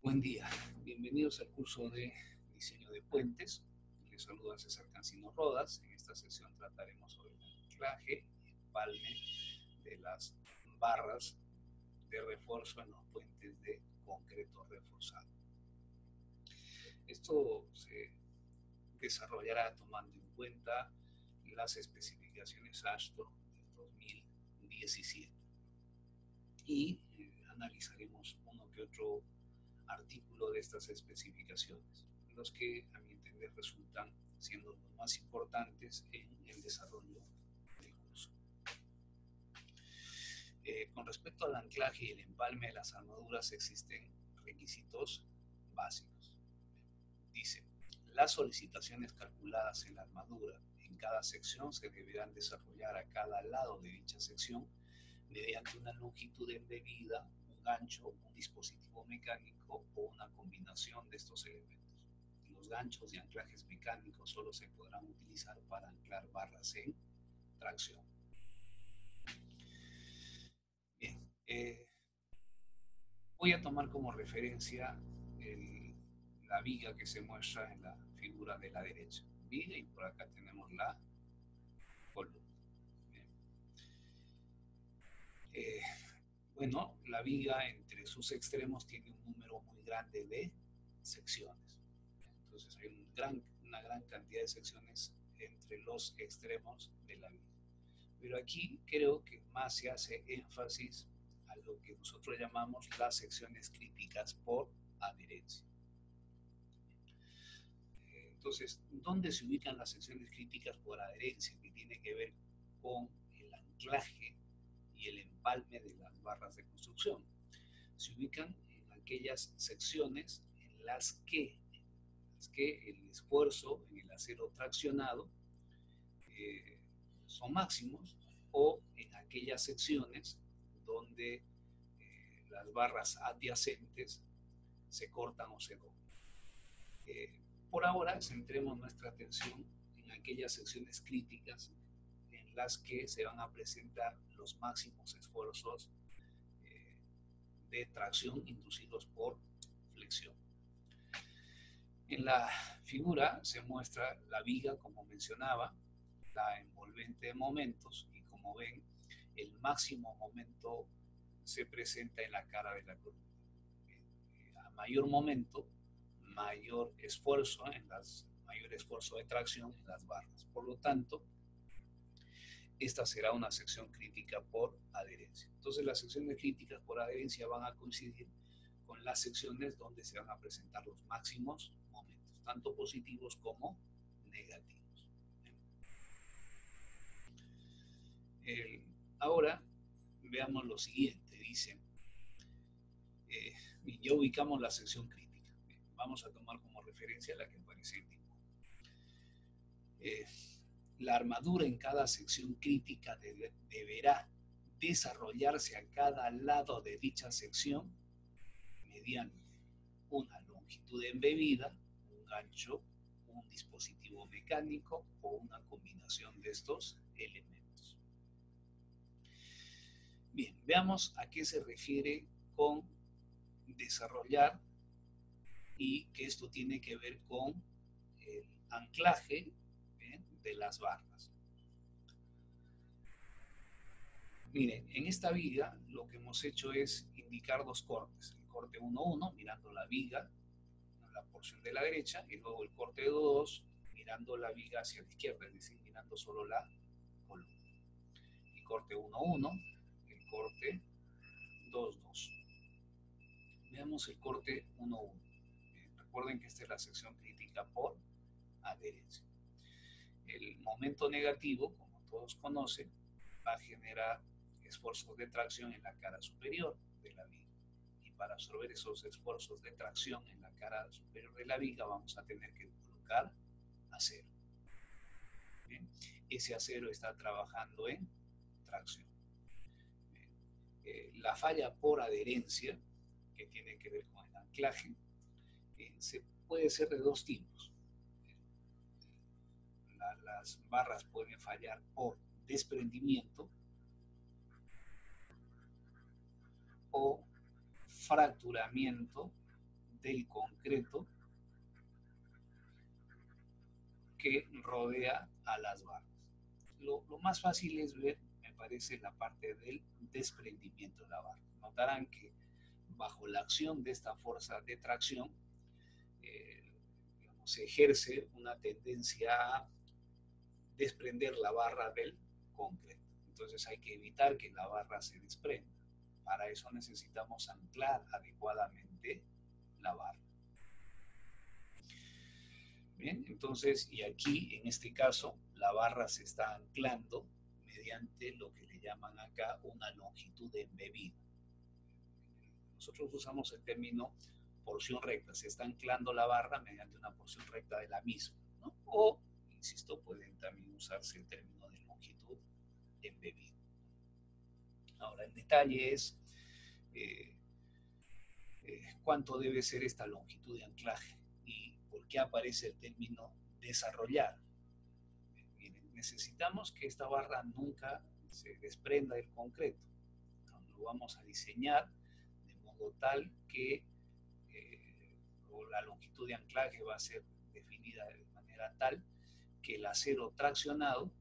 Buen día, bienvenidos al curso de diseño de puentes. Les saluda César Cancino Rodas. En esta sesión trataremos sobre el anclaje y empalme de las barras de refuerzo en los puentes de concreto reforzado. Esto se desarrollará tomando en cuenta las especificaciones AASHTO del 2017 y analizaremos uno que otro artículo de estas especificaciones, los que a mi entender resultan siendo los más importantes en el desarrollo del curso. Con respecto al anclaje y el empalme de las armaduras existen requisitos básicos. Dice, las solicitaciones calculadas en la armadura en cada sección se deberán desarrollar a cada lado de dicha sección mediante una longitud embebida, un gancho, un dispositivo mecánico o una combinación de estos elementos. Los ganchos y anclajes mecánicos solo se podrán utilizar para anclar barras en tracción. Bien, voy a tomar como referencia la viga que se muestra en la figura de la derecha. Viga, y por acá tenemos la columna. Bueno, la viga entre sus extremos tiene un número muy grande de secciones. Entonces hay una gran cantidad de secciones entre los extremos de la viga. Pero aquí creo que más se hace énfasis a lo que nosotros llamamos las secciones críticas por adherencia. Entonces, ¿dónde se ubican las secciones críticas por adherencia? Que tiene que ver con el anclaje y el empalme de las barras de construcción. Se ubican en aquellas secciones en las que el esfuerzo en el acero traccionado son máximos, o en aquellas secciones donde las barras adyacentes se cortan o se doblan. Por ahora, centremos nuestra atención en aquellas secciones críticas en las que se van a presentar los máximos esfuerzos de tracción inducidos por flexión. En la figura se muestra la viga, como mencionaba, la envolvente de momentos, y como ven, el máximo momento se presenta en la cara de la columna. A mayor momento, mayor esfuerzo de tracción en las barras. Por lo tanto, esta será una sección crítica por adherencia. Entonces, las secciones críticas por adherencia van a coincidir con las secciones donde se van a presentar los máximos momentos, tanto positivos como negativos. Ahora, veamos lo siguiente. Dice, ya ubicamos la sección crítica. Vamos a tomar como referencia la que aparece en dibujo. La armadura en cada sección crítica deberá desarrollarse a cada lado de dicha sección mediante una longitud embebida, un gancho, un dispositivo mecánico o una combinación de estos elementos. Bien, veamos a qué se refiere con desarrollar, y que esto tiene que ver con el anclaje de las barras. Miren, en esta viga lo que hemos hecho es indicar dos cortes. El corte 1-1, mirando la viga, la porción de la derecha, y luego el corte 2-2, mirando la viga hacia la izquierda, es decir, mirando solo la columna. Y corte 1-1, el corte 2-2. Veamos el corte 1-1. Recuerden que esta es la sección crítica por adherencia. El momento negativo, como todos conocen, va a generar esfuerzos de tracción en la cara superior de la viga. Y para absorber esos esfuerzos de tracción en la cara superior de la viga, vamos a tener que colocar acero. ¿Bien? Ese acero está trabajando en tracción. La falla por adherencia, que tiene que ver con el anclaje, puede ser de dos tipos. Las barras pueden fallar por desprendimiento o fracturamiento del concreto que rodea a las barras. Lo más fácil es ver, me parece, la parte del desprendimiento de la barra. Notarán que bajo la acción de esta fuerza de tracción, digamos, se ejerce una tendencia a desprender la barra del concreto. Entonces hay que evitar que la barra se desprenda. Para eso necesitamos anclar adecuadamente la barra. Bien, entonces, y aquí en este caso, la barra se está anclando mediante lo que le llaman acá una longitud de embebida. Nosotros usamos el término porción recta, se está anclando la barra mediante una porción recta de la misma, ¿no? O, insisto, pueden también usarse el término de longitud de embebida. Ahora, el detalle es cuánto debe ser esta longitud de anclaje y por qué aparece el término desarrollar. Miren, necesitamos que esta barra nunca se desprenda del concreto. Lo vamos a diseñar de modo tal que la longitud de anclaje va a ser definida de manera tal que el acero traccionado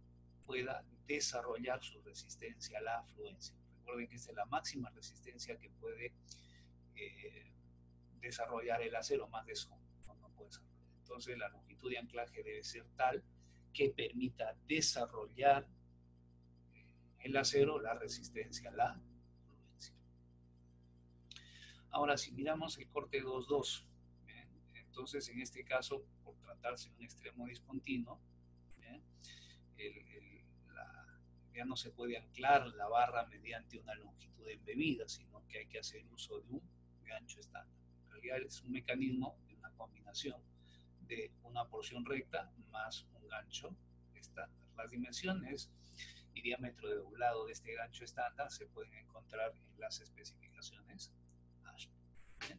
pueda desarrollar su resistencia a la afluencia. Recuerden que esta es la máxima resistencia que puede desarrollar el acero, más de eso no puede desarrollar. Entonces la longitud de anclaje debe ser tal que permita desarrollar el acero la resistencia a la afluencia. Ahora, si miramos el corte 2.2, entonces en este caso, por tratarse de un extremo discontinuo, ya no se puede anclar la barra mediante una longitud de embebida, sino que hay que hacer uso de un gancho estándar. En realidad es un mecanismo de una combinación de una porción recta más un gancho estándar. Las dimensiones y diámetro de doblado de este gancho estándar se pueden encontrar en las especificaciones ASHRAE.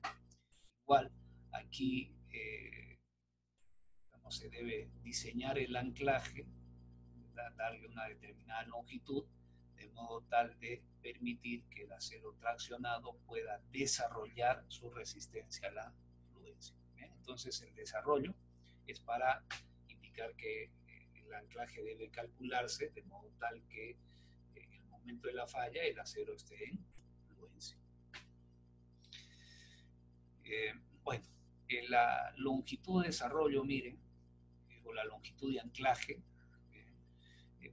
Igual, aquí se debe diseñar el anclaje, darle una determinada longitud, de modo tal de permitir que el acero traccionado pueda desarrollar su resistencia a la fluencia. Entonces el desarrollo es para indicar que el anclaje debe calcularse de modo tal que en el momento de la falla el acero esté en fluencia. Bueno, la longitud de desarrollo, miren, o la longitud de anclaje,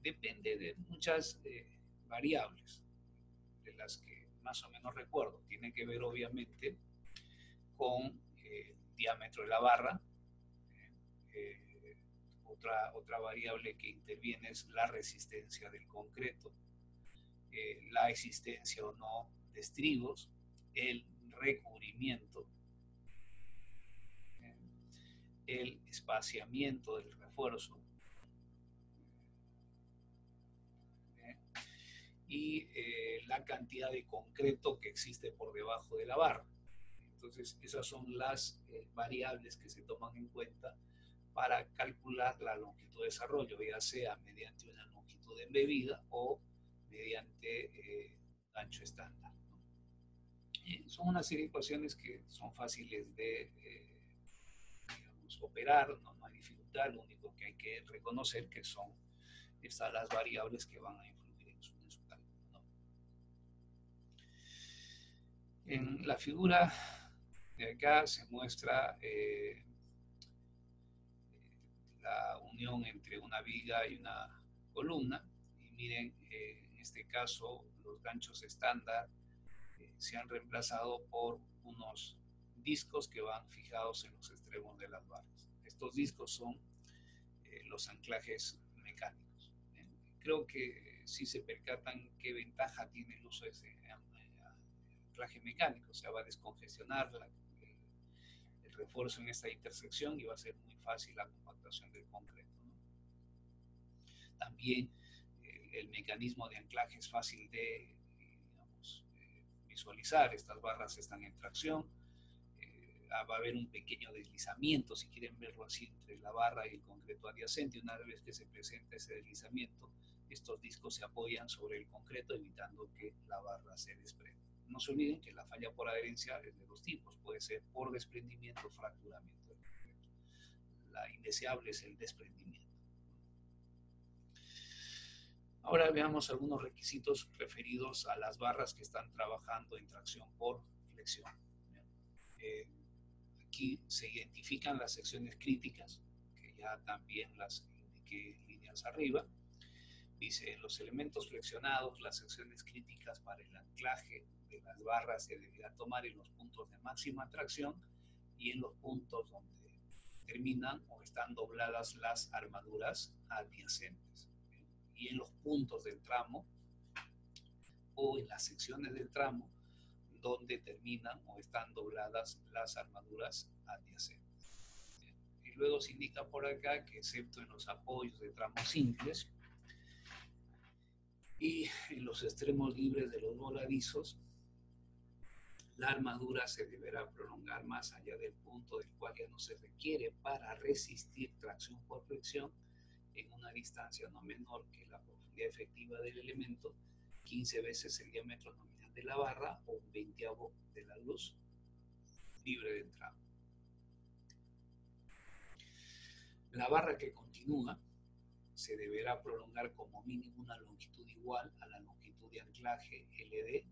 depende de muchas variables, de las que más o menos recuerdo. Tiene que ver obviamente con el diámetro de la barra. Otra variable que interviene es la resistencia del concreto, la existencia o no de estribos, el recubrimiento, el espaciamiento del refuerzo, y la cantidad de concreto que existe por debajo de la barra. Entonces, esas son las variables que se toman en cuenta para calcular la longitud de desarrollo, ya sea mediante una longitud embebida o mediante gancho estándar, ¿no? Son una serie de ecuaciones que son fáciles de digamos, operar, no hay dificultad, lo único que hay que reconocer que son estas las variables que van a influir en su cálculo, ¿no? En la figura de acá se muestra la unión entre una viga y una columna, y miren, en este caso los ganchos estándar se han reemplazado por unos discos que van fijados en los extremos de las barras. Estos discos son los anclajes mecánicos. Creo que si se percatan qué ventaja tiene el uso de ese anclaje mecánico, o sea, va a descongestionar el refuerzo en esta intersección y va a ser muy fácil la compactación del concreto, ¿no? También el mecanismo de anclaje es fácil de, digamos, visualizar. Estas barras están en tracción, va a haber un pequeño deslizamiento, si quieren verlo así, entre la barra y el concreto adyacente. Una vez que se presenta ese deslizamiento, estos discos se apoyan sobre el concreto, evitando que la barra se desprenda. no se olviden que la falla por adherencia es de dos tipos, puede ser por desprendimiento o fracturamiento. La indeseable es el desprendimiento. Ahora veamos algunos requisitos referidos a las barras que están trabajando en tracción por flexión. Aquí se identifican las secciones críticas, que ya también las indiqué líneas arriba. Dice, los elementos flexionados, las secciones críticas para el anclaje de las barras se deberá tomar en los puntos de máxima tracción y en los puntos donde terminan o están dobladas las armaduras adyacentes. Y en los puntos del tramo o en las secciones del tramo donde terminan o están dobladas las armaduras adyacentes. Y luego se indica por acá que excepto en los apoyos de tramos simples y en los extremos libres de los voladizos, la armadura se deberá prolongar más allá del punto del cual ya no se requiere para resistir tracción por flexión en una distancia no menor que la profundidad efectiva del elemento, 15 veces el diámetro nominal de la barra o un 20avo de la luz libre de tramo. La barra que continúa se deberá prolongar como mínimo una longitud igual a la longitud de anclaje LD,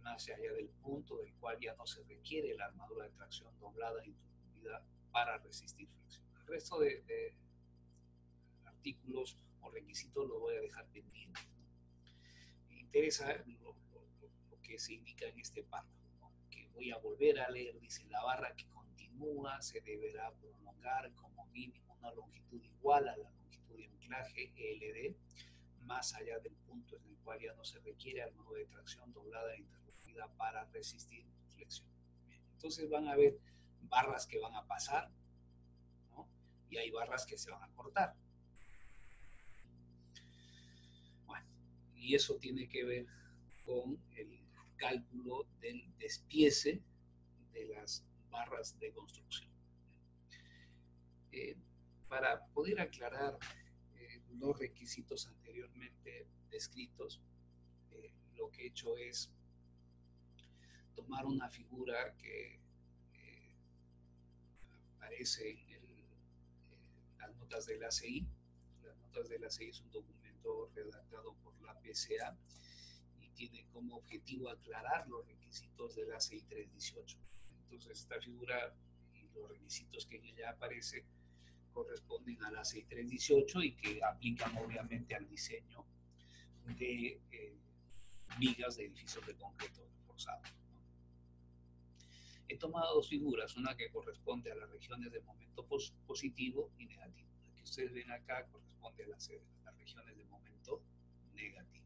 más allá del punto del cual ya no se requiere la armadura de tracción doblada en profundidad para resistir flexión. El resto de artículos o requisitos lo voy a dejar pendiente. Me interesa lo que se indica en este párrafo, ¿no? Que voy a volver a leer. Dice, la barra que continúa se deberá prolongar como mínimo una longitud igual a la longitud de anclaje LD, más allá del punto en el cual ya no se requiere armadura de tracción doblada e interrumpida para resistir flexión. Bien, entonces van a haber barras que van a pasar, ¿no? Y hay barras que se van a cortar. Bueno, y eso tiene que ver con el cálculo del despiece de las barras de construcción. Para poder aclarar los requisitos anteriormente descritos, lo que he hecho es tomar una figura que aparece en las notas del ACI. Las notas del ACI es un documento redactado por la PCA y tiene como objetivo aclarar los requisitos del ACI 318. Entonces, esta figura y los requisitos que en ella aparecen corresponden a la ACI 318 y que aplican obviamente al diseño de vigas de edificios de concreto reforzado. He tomado dos figuras, una que corresponde a las regiones de momento positivo y negativo. La que ustedes ven acá corresponde a las regiones de momento negativo.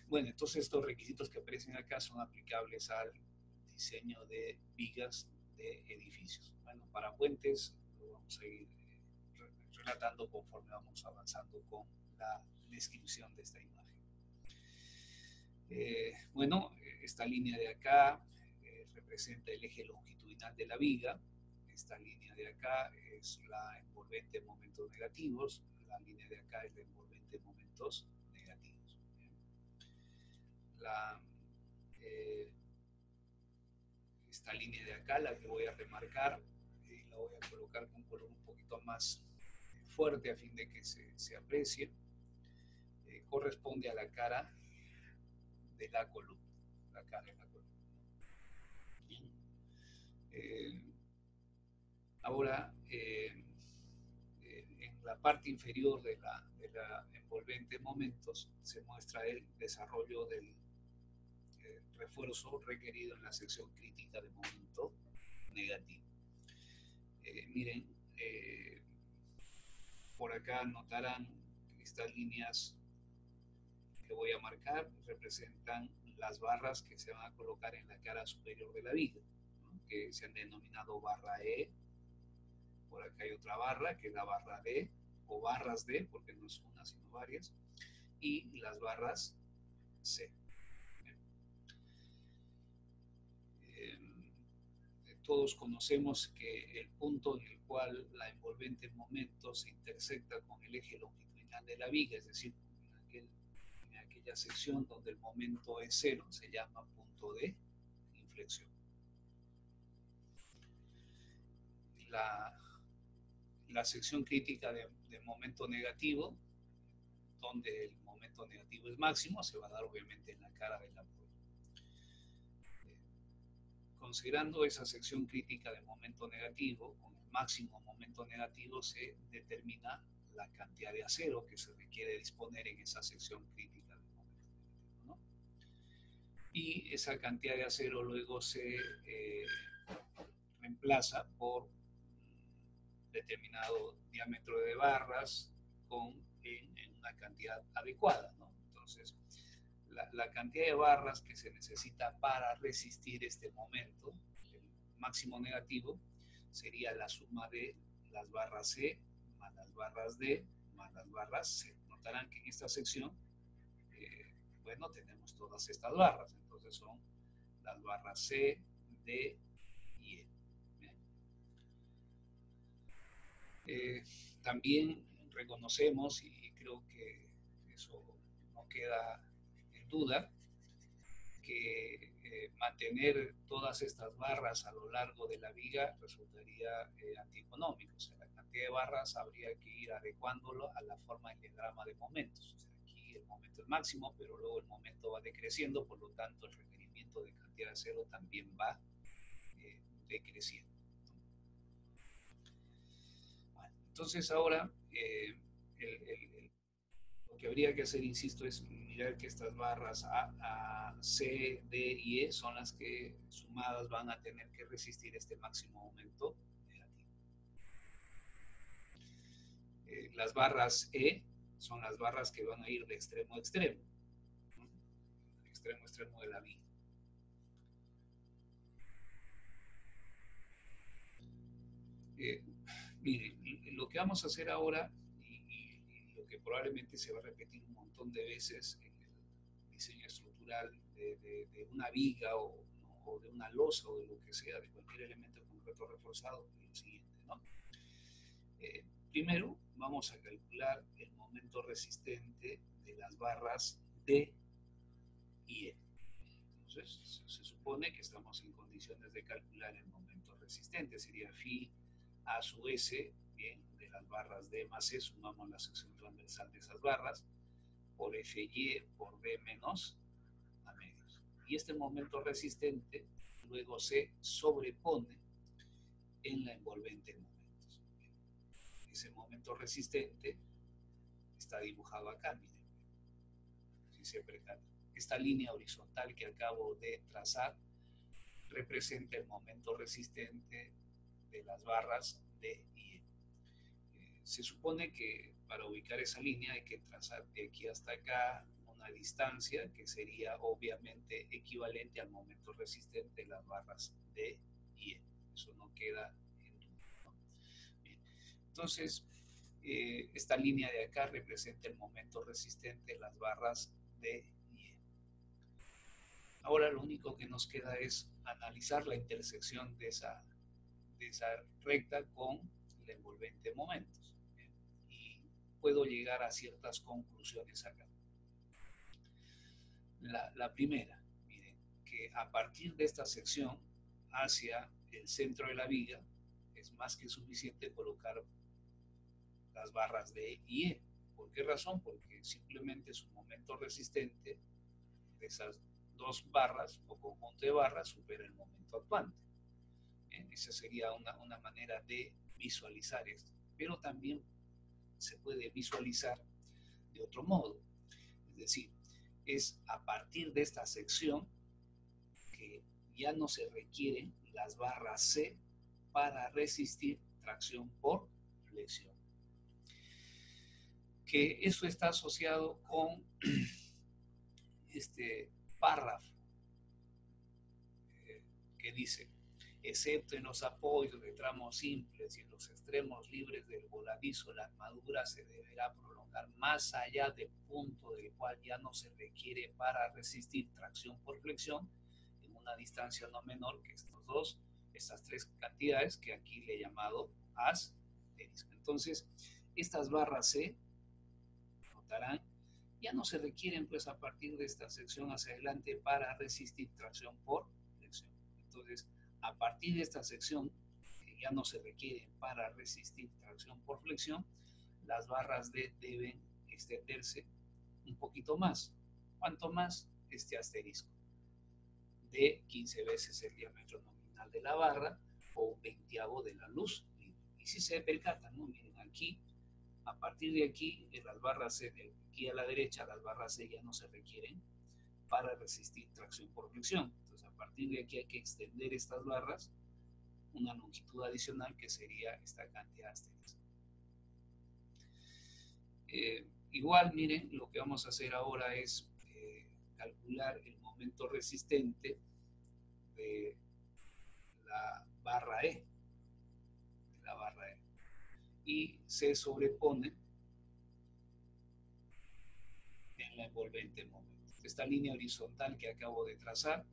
Bueno, entonces estos requisitos que aparecen acá son aplicables al diseño de vigas de edificios. Bueno, para puentes lo vamos a ir relatando conforme vamos avanzando con la descripción de esta imagen. Bueno, esta línea de acá representa el eje longitudinal de la viga. Esta línea de acá es la envolvente en momentos negativos. La línea de acá es la envolvente en momentos negativos. Esta línea de acá, la que voy a remarcar, la voy a colocar con un color un poquito más fuerte a fin de que se aprecie. Corresponde a la cara de la columna. La cara de la columna. Ahora, en la parte inferior de la envolvente momentos se muestra el desarrollo del refuerzo requerido en la sección crítica de momento negativo. Miren, por acá notarán que estas líneas que voy a marcar representan las barras que se van a colocar en la cara superior de la viga, ¿no? Que se han denominado barra E. Por acá hay otra barra que es la barra D, o barras D, porque no es una sino varias, y las barras C. Todos conocemos que el punto en el cual la envolvente momento se intersecta con el eje longitudinal de la viga, es decir, en aquella aquella sección donde el momento es cero, se llama punto de inflexión. La sección crítica de momento negativo, donde el momento negativo es máximo, se va a dar obviamente en la cara de la prueba. Considerando esa sección crítica de momento negativo, con el máximo momento negativo se determina la cantidad de acero que se requiere disponer en esa sección crítica del momento negativo, ¿no? Y esa cantidad de acero luego se reemplaza por determinado diámetro de barras en una cantidad adecuada, ¿no? Entonces, la cantidad de barras que se necesita para resistir este momento, el máximo negativo, sería la suma de las barras C más las barras D más las barras C. Notarán que en esta sección, bueno, tenemos todas estas barras, entonces son las barras C, D y E. También reconocemos, y creo que eso no queda en duda, que mantener todas estas barras a lo largo de la viga resultaría antieconómico. O sea, la cantidad de barras habría que ir adecuándolo a la forma del diagrama de momentos. O sea, aquí el momento es máximo, pero luego el momento va decreciendo, por lo tanto el requerimiento de cantidad de acero también va decreciendo. Bueno, entonces ahora lo que habría que hacer, insisto, es mirar que estas barras A, C, D y E son las que sumadas van a tener que resistir este máximo aumento negativo. Las barras E son las barras que van a ir de extremo a extremo, ¿no? Extremo a extremo de la viga. Miren, lo que vamos a hacer ahora, y lo que probablemente se va a repetir un montón de veces en el diseño estructural de una viga o de una losa o de lo que sea, de cualquier elemento concreto reforzado, es lo siguiente, ¿no? Primero vamos a calcular el momento resistente de las barras D y E. Entonces se supone que estamos en condiciones de calcular el momento resistente, sería phi A sub S, bien, de las barras D más E, sumamos la sección transversal de esas barras, por FY por D menos A medios. Y este momento resistente luego se sobrepone en la envolvente en momentos. Ese momento resistente está dibujado acá, miren. Si se percatan, esta línea horizontal que acabo de trazar representa el momento resistente de las barras D y E. Se supone que para ubicar esa línea hay que trazar de aquí hasta acá una distancia que sería obviamente equivalente al momento resistente de las barras D y E. Eso no queda en duda, ¿no? Bien. Entonces, esta línea de acá representa el momento resistente de las barras D y E. Ahora lo único que nos queda es analizar la intersección de esa recta con la envolvente de momentos. Y puedo llegar a ciertas conclusiones acá. La primera, miren, que a partir de esta sección hacia el centro de la viga es más que suficiente colocar las barras D y E. ¿Por qué razón? Porque simplemente su momento resistente de esas dos barras o conjunto de barras supera el momento actuante. Esa sería una manera de visualizar esto. Pero también se puede visualizar de otro modo. Es decir, es a partir de esta sección que ya no se requieren las barras C para resistir tracción por flexión. Que eso está asociado con este párrafo que dice: excepto en los apoyos de tramos simples y en los extremos libres del voladizo, la armadura se deberá prolongar más allá del punto del cual ya no se requiere para resistir tracción por flexión en una distancia no menor que estas tres cantidades que aquí le he llamado asterisco. Entonces, estas barras C, notarán, ya no se requieren pues a partir de esta sección hacia adelante para resistir tracción por flexión. Entonces, a partir de esta sección que ya no se requieren para resistir tracción por flexión, las barras D deben extenderse un poquito más. ¿Cuánto más? Este asterisco de 15 veces el diámetro nominal de la barra o un 20avo de la luz. Y si se percatan, ¿no? Miren, aquí, a partir de aquí, las barras C, de aquí a la derecha, las barras C ya no se requieren para resistir tracción por flexión. Entonces, a partir de aquí hay que extender estas barras una longitud adicional que sería esta cantidad asterisco. Igual, miren, lo que vamos a hacer ahora es calcular el momento resistente de la barra E, y se sobrepone en la envolvente momento. Esta línea horizontal que acabo de trazar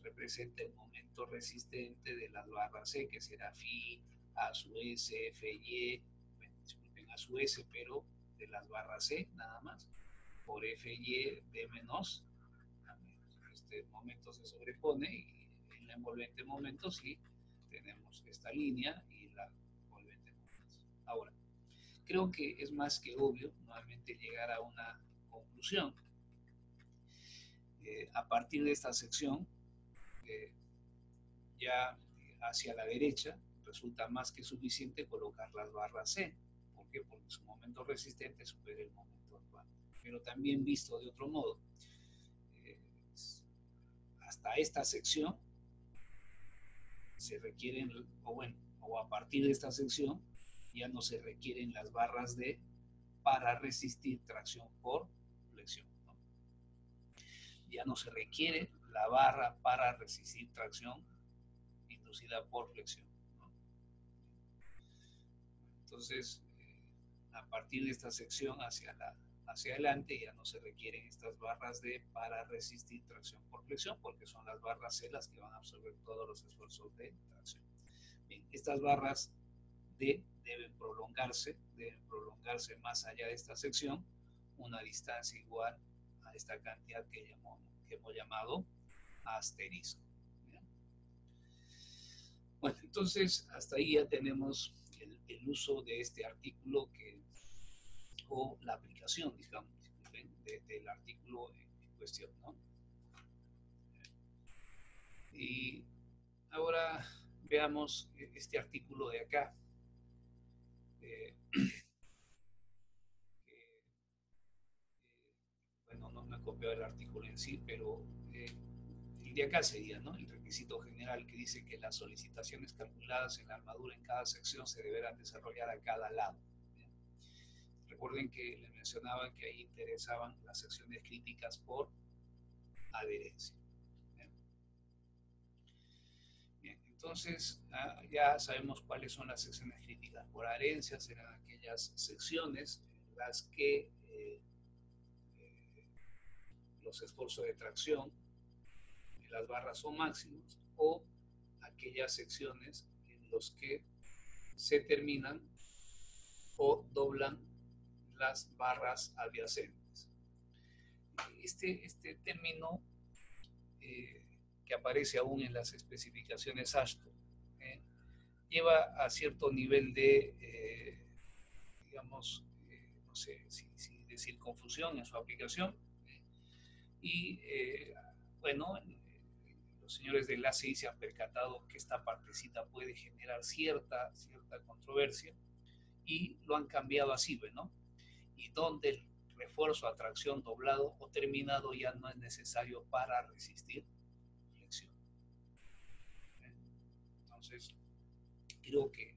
representa el momento resistente de las barras C, que será phi A su S, Fy, bueno, disculpen, A su S, pero de las barras C nada más, por Fy D menos, este momento se sobrepone y en la envolvente momento sí tenemos esta línea y la envolvente momento. Ahora, creo que es más que obvio nuevamente llegar a una conclusión. A partir de esta sección, ya hacia la derecha, resulta más que suficiente colocar las barras C. ¿Por qué? Porque su momento resistente supera el momento actual. Pero también visto de otro modo, hasta esta sección se requieren, o a partir de esta sección ya no se requieren las barras D para resistir tracción por flexión, ¿no? Ya no se requiere la barra para resistir tracción inducida por flexión, ¿no? Entonces, a partir de esta sección hacia adelante ya no se requieren estas barras D para resistir tracción por flexión, porque son las barras C las que van a absorber todos los esfuerzos de tracción. Bien, estas barras D deben prolongarse más allá de esta sección, una distancia igual a esta cantidad que hemos llamado asterisco. ¿Bien? Bueno, entonces hasta ahí ya tenemos el uso de este artículo o la aplicación, digamos, del artículo en cuestión, ¿no? Y ahora veamos este artículo de acá. Bueno, no me he copiado el artículo en sí, pero el de acá sería, ¿no? El requisito general que dice que las solicitaciones calculadas en la armadura en cada sección se deberán desarrollar a cada lado. ¿Bien? Recuerden que les mencionaba que ahí interesaban las secciones críticas por adherencia. Bien, entonces ya sabemos cuáles son las secciones críticas por adherencia. Serán aquellas secciones en las que los esfuerzos de tracción en las barras son máximos, o aquellas secciones en las que se terminan o doblan las barras adyacentes. Este término que aparece aún en las especificaciones AASHTO lleva a cierto nivel de, digamos, no sé si decir confusión en su aplicación. Y bueno, los señores del ACI se han percatado que esta partecita puede generar cierta controversia y lo han cambiado así, ¿no? Y donde el refuerzo, atracción, doblado o terminado ya no es necesario para resistir flexión. Entonces, creo que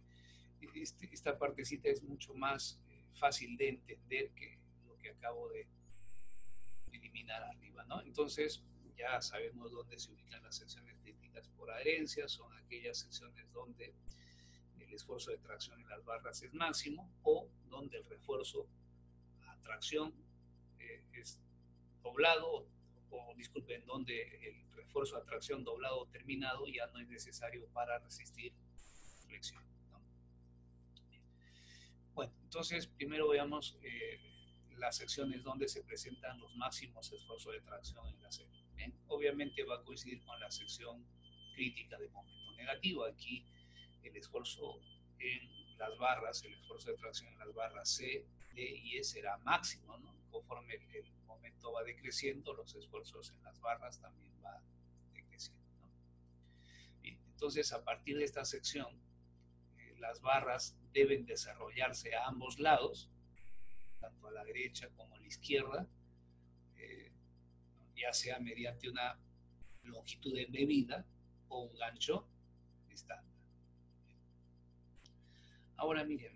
esta partecita es mucho más fácil de entender que lo que acabo de eliminar arriba, ¿no? Entonces, ya sabemos dónde se ubican las secciones críticas por adherencia, son aquellas secciones donde el esfuerzo de tracción en las barras es máximo o donde el refuerzo a tracción es doblado, o disculpen, donde el refuerzo a tracción doblado o terminado ya no es necesario para resistir flexión, ¿no? Bueno, entonces primero veamos las secciones donde se presentan los máximos esfuerzos de tracción en la serie. ¿Bien? Obviamente va a coincidir con la sección crítica de momento negativo. Aquí el esfuerzo en las barras, el esfuerzo de tracción en las barras C, D y E será máximo, ¿no? Conforme el momento va decreciendo, los esfuerzos en las barras también va decreciendo, ¿no? Bien, entonces, a partir de esta sección, las barras deben desarrollarse a ambos lados, tanto a la derecha como a la izquierda, ya sea mediante una longitud embebida o un gancho estándar. Ahora miren,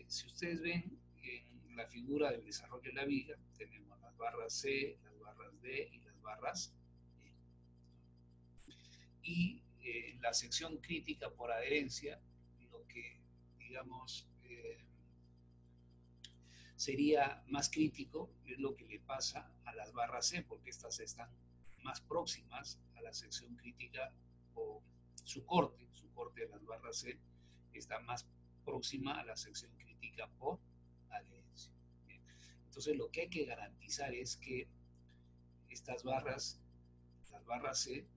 si ustedes ven en la figura del desarrollo de la viga, tenemos las barras C, las barras D y las barras E. Y en la sección crítica por adherencia, lo que, digamos, sería más crítico es lo que le pasa a las barras C, porque estas están más próximas a la sección crítica, o su corte de las barras C está más próxima a la sección crítica por adherencia. Bien. Entonces lo que hay que garantizar es que estas barras, las barras C,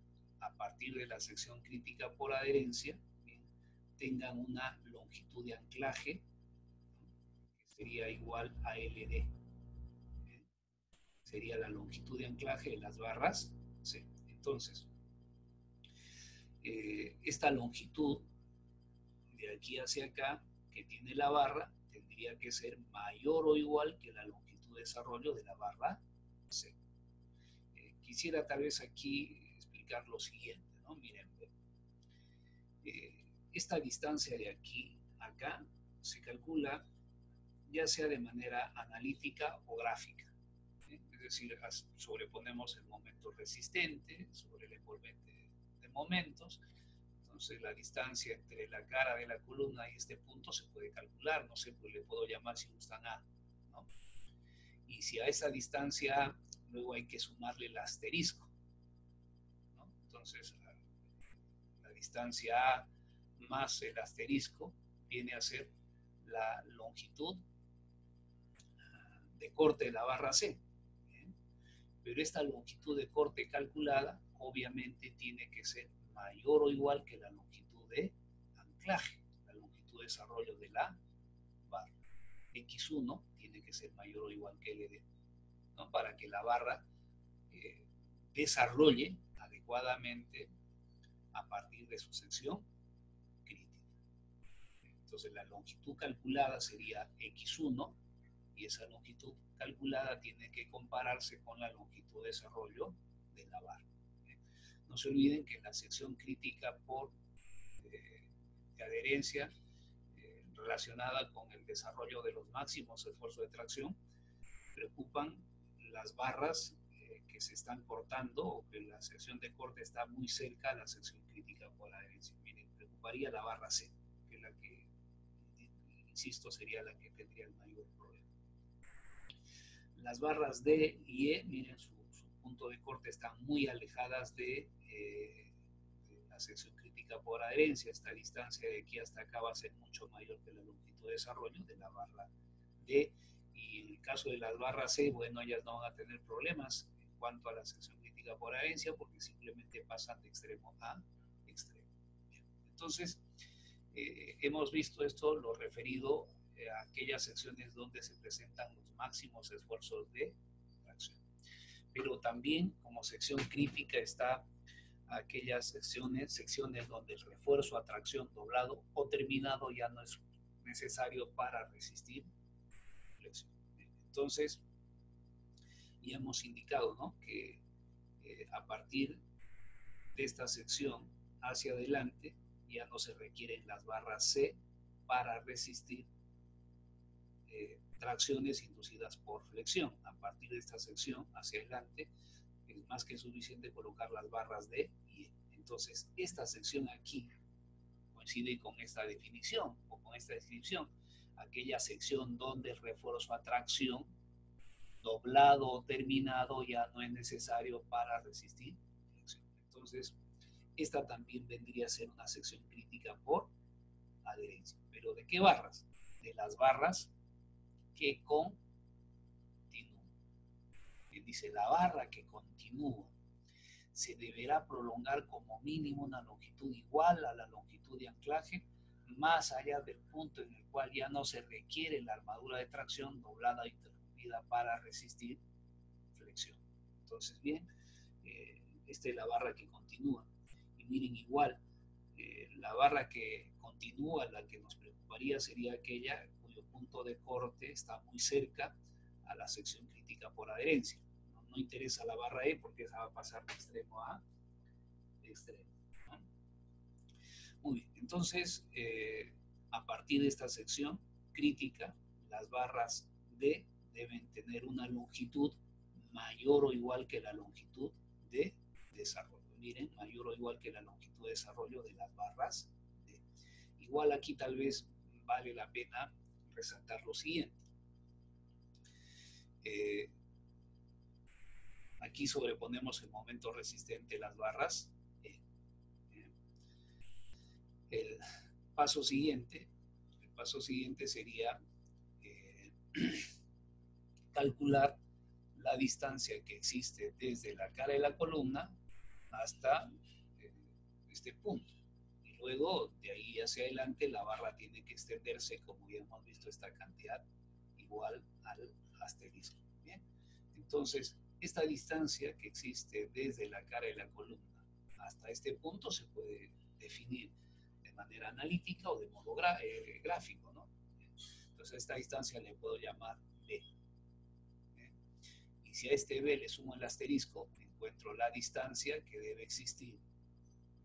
a partir de la sección crítica por adherencia, bien, tengan una longitud de anclaje que sería igual a LD. Bien. Sería la longitud de anclaje de las barras C. Entonces, esta longitud de aquí hacia acá que tiene la barra tendría que ser mayor o igual que la longitud de desarrollo de la barra C. Quisiera tal vez aquí explicar lo siguiente, ¿no? Miren, esta distancia de aquí a acá se calcula ya sea de manera analítica o gráfica. Es decir, sobreponemos el momento resistente sobre el envolvente de momentos. Entonces la distancia entre la cara de la columna y este punto se puede calcular, no sé, pues le puedo llamar si gustan A, ¿no? Y si a esa distancia luego hay que sumarle el asterisco, ¿no? Entonces la distancia A más el asterisco viene a ser la longitud de corte de la barra C. ¿Bien? Pero esta longitud de corte calculada obviamente tiene que ser mayor o igual que la longitud de anclaje, la longitud de desarrollo de la barra. X1 tiene que ser mayor o igual que LD, ¿no? Para que la barra desarrolle adecuadamente a partir de su sección crítica. Entonces la longitud calculada sería X1 y esa longitud calculada tiene que compararse con la longitud de desarrollo de la barra. No se olviden que en la sección crítica por de adherencia relacionada con el desarrollo de los máximos esfuerzos de tracción, preocupan las barras que se están cortando o que la sección de corte está muy cerca a la sección crítica por adherencia. Miren, preocuparía la barra C, que es la que, insisto, sería la que tendría el mayor problema. Las barras D y E, miren, su punto de corte están muy alejadas de la sección crítica por adherencia. Esta distancia de aquí hasta acá va a ser mucho mayor que la longitud de desarrollo de la barra D. Y en el caso de las barras C, bueno, ellas no van a tener problemas en cuanto a la sección crítica por adherencia porque simplemente pasan de extremo a extremo. Bien. Entonces, hemos visto esto, lo referido a aquellas secciones donde se presentan los máximos esfuerzos de tracción. Pero también como sección crítica está aquellas secciones donde el refuerzo a tracción doblado o terminado ya no es necesario para resistir flexión. Entonces, ya hemos indicado, ¿no?, que a partir de esta sección hacia adelante ya no se requieren las barras C para resistir tracciones inducidas por flexión. A partir de esta sección hacia adelante es más que suficiente colocar las barras D y E. Entonces, esta sección aquí coincide con esta definición o con esta descripción. Aquella sección donde el refuerzo a tracción doblado o terminado ya no es necesario para resistir flexión. Entonces, esta también vendría a ser una sección crítica por adherencia. ¿Pero de qué barras? De las barras que con Bien, dice, la barra que continúa se deberá prolongar como mínimo una longitud igual a la longitud de anclaje, más allá del punto en el cual ya no se requiere la armadura de tracción doblada o interrumpida para resistir flexión. Entonces, bien, esta es la barra que continúa. Y miren, igual, la barra que continúa, la que nos preocuparía sería aquella cuyo punto de corte está muy cerca a la sección crítica por adherencia. No interesa la barra E porque esa va a pasar de extremo a extremo, ¿no? Muy bien, entonces, a partir de esta sección crítica, las barras D deben tener una longitud mayor o igual que la longitud de desarrollo. Miren, mayor o igual que la longitud de desarrollo de las barras D. Igual aquí tal vez vale la pena resaltar lo siguiente. Aquí sobreponemos el momento resistente de las barras. El paso siguiente sería calcular la distancia que existe desde la cara de la columna hasta este punto. Y luego, de ahí hacia adelante, la barra tiene que extenderse, como ya hemos visto, esta cantidad igual al asterisco. Bien, entonces, esta distancia que existe desde la cara de la columna hasta este punto se puede definir de manera analítica o de modo gráfico, ¿no? Entonces, a esta distancia le puedo llamar B. Y si a este B le sumo el asterisco, encuentro la distancia que debe existir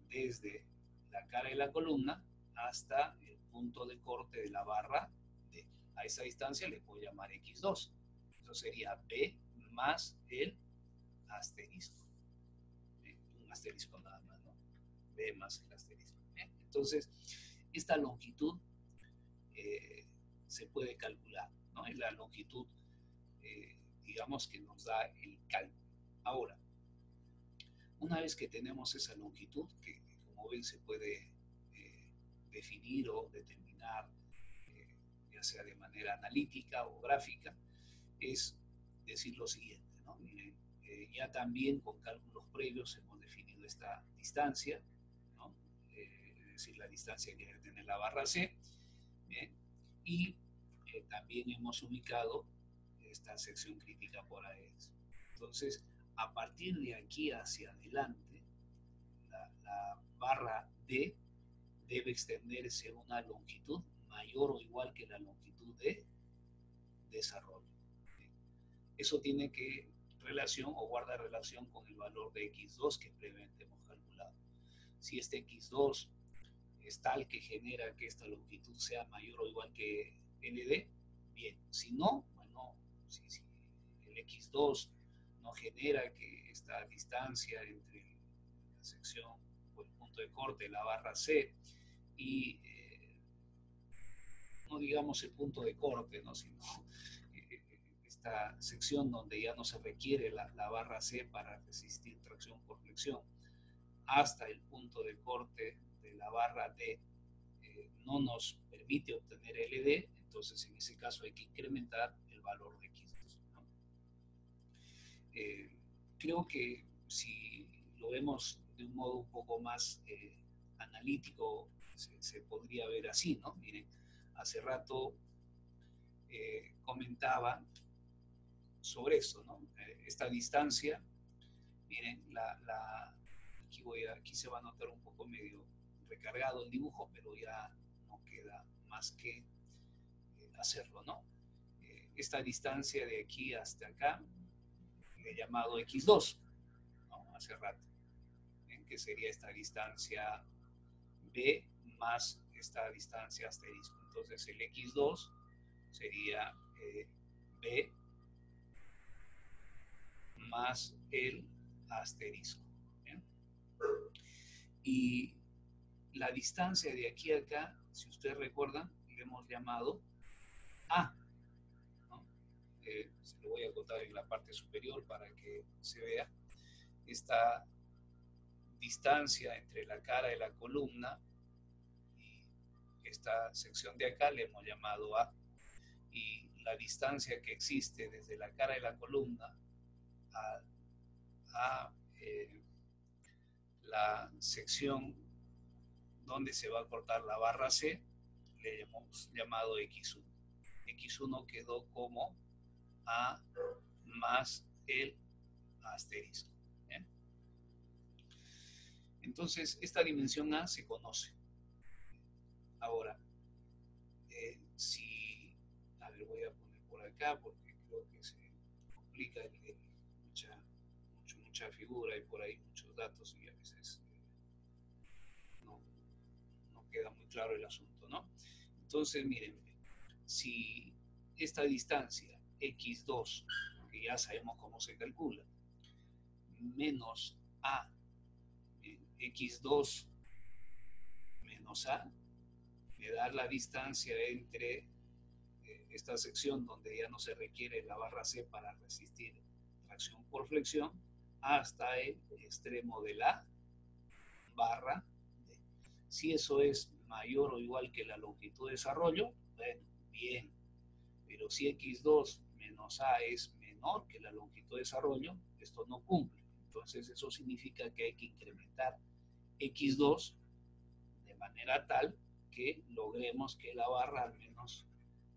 desde la cara de la columna hasta el punto de corte de la barra D. A esa distancia le puedo llamar X2. Eso sería B más el asterisco. Un asterisco nada más, ¿no? B más el asterisco. Entonces, esta longitud se puede calcular, ¿no? Es la longitud, digamos, que nos da el cálculo. Ahora, una vez que tenemos esa longitud, que como ven se puede definir o determinar, ya sea de manera analítica o gráfica, es decir lo siguiente, ¿no? Miren, ya también con cálculos previos hemos definido esta distancia, ¿no? Es decir, la distancia que debe tener la barra C, ¿bien? Y también hemos ubicado esta sección crítica por adherencia. Entonces, a partir de aquí hacia adelante, la barra D debe extenderse una longitud mayor o igual que la longitud de desarrollo. Eso tiene que relación o guarda relación con el valor de X2 que previamente hemos calculado. Si este X2 es tal que genera que esta longitud sea mayor o igual que LD, bien. Si no, bueno, si el X2 no genera que esta distancia entre la sección o el punto de corte de la barra C y no digamos el punto de corte, ¿no? Sino esta sección donde ya no se requiere la barra C para resistir tracción por flexión hasta el punto de corte de la barra D no nos permite obtener LD, entonces en ese caso hay que incrementar el valor de X2, ¿no? Creo que si lo vemos de un modo un poco más analítico, se podría ver así, ¿no? Miren, hace rato comentaba sobre esto, ¿no? Esta distancia, miren, aquí se va a notar un poco medio recargado el dibujo, pero ya no queda más que hacerlo, ¿no? Esta distancia de aquí hasta acá le he llamado X2, ¿no? Hace rato, que sería esta distancia B más esta distancia asterisco. Entonces el X2 sería B más el asterisco. ¿Bien? Y la distancia de aquí a acá, si ustedes recuerdan, le hemos llamado A, ¿no? Se lo voy a acotar en la parte superior para que se vea. Esta distancia entre la cara de la columna y esta sección de acá le hemos llamado A. Y la distancia que existe desde la cara de la columna a la sección donde se va a cortar la barra C, le hemos llamado X1. X1 quedó como A más el asterisco. ¿Bien? Entonces, esta dimensión A se conoce. Ahora, a ver, voy a poner por acá porque creo que se complica mucha figura y por ahí muchos datos y a veces no queda muy claro el asunto, ¿no? Entonces, miren, si esta distancia x2, que ya sabemos cómo se calcula, menos a, x2 menos a, me da la distancia entre esta sección donde ya no se requiere la barra C para resistir tracción por flexión hasta el extremo de la barra D. Si eso es mayor o igual que la longitud de desarrollo, bueno, bien. Pero si x2 menos a es menor que la longitud de desarrollo, esto no cumple. Entonces eso significa que hay que incrementar x2 de manera tal que logremos que la barra al menos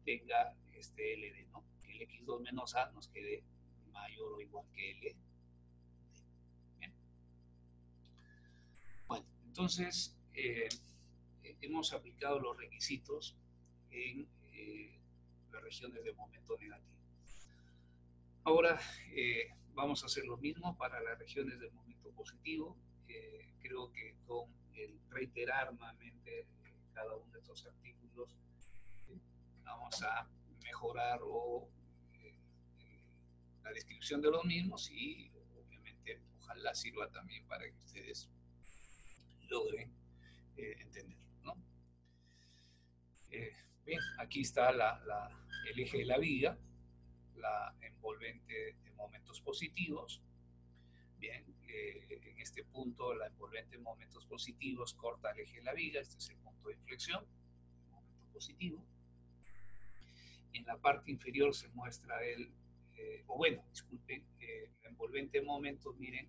tenga este LD, ¿no? Que el x2 menos a nos quede mayor o igual que LD. Bien. Bueno, entonces hemos aplicado los requisitos en las regiones de momento negativo. Ahora vamos a hacer lo mismo para las regiones de momento positivo. Creo que con el reiterar nuevamente cada uno de estos artículos vamos a mejorar la descripción de los mismos y obviamente ojalá sirva también para que ustedes logren entenderlo, ¿no? Bien, aquí está el eje de la viga, la envolvente de momentos positivos. Bien, en este punto la envolvente de momentos positivos corta el eje de la viga, este es el punto de inflexión, el momento positivo. En la parte inferior se muestra disculpen, la envolvente de momentos, miren,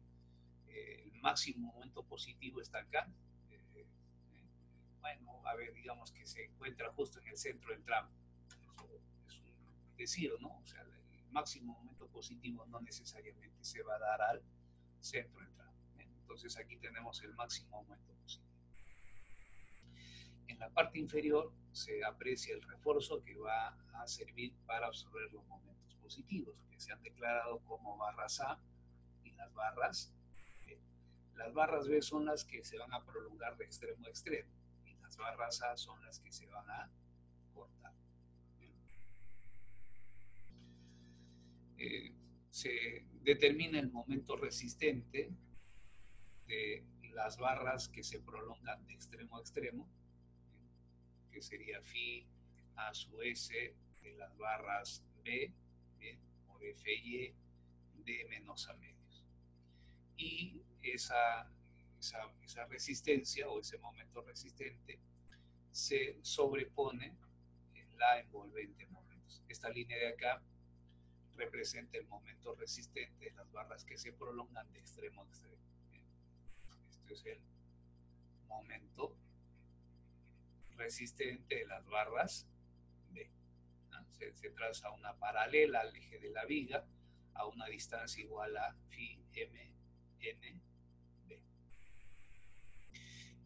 el máximo momento positivo está acá. Bueno, a ver, digamos que se encuentra justo en el centro del tramo. Eso es un decir, ¿no? O sea, el máximo momento positivo no necesariamente se va a dar al centro del tramo. Entonces aquí tenemos el máximo momento positivo. En la parte inferior se aprecia el refuerzo que va a servir para absorber los momentos positivos, que se han declarado como barras A y las barras B. Las barras B son las que se van a prolongar de extremo a extremo y las barras A son las que se van a cortar. Se determina el momento resistente de las barras que se prolongan de extremo a extremo, que sería phi a su s de las barras B, o de FY de menos a medios. Y esa resistencia o ese momento resistente se sobrepone en la envolvente de momentos. Esta línea de acá representa el momento resistente de las barras que se prolongan de extremo a extremo. Este es el momento resistente de las barras B. Se traza una paralela al eje de la viga a una distancia igual a phi m n b.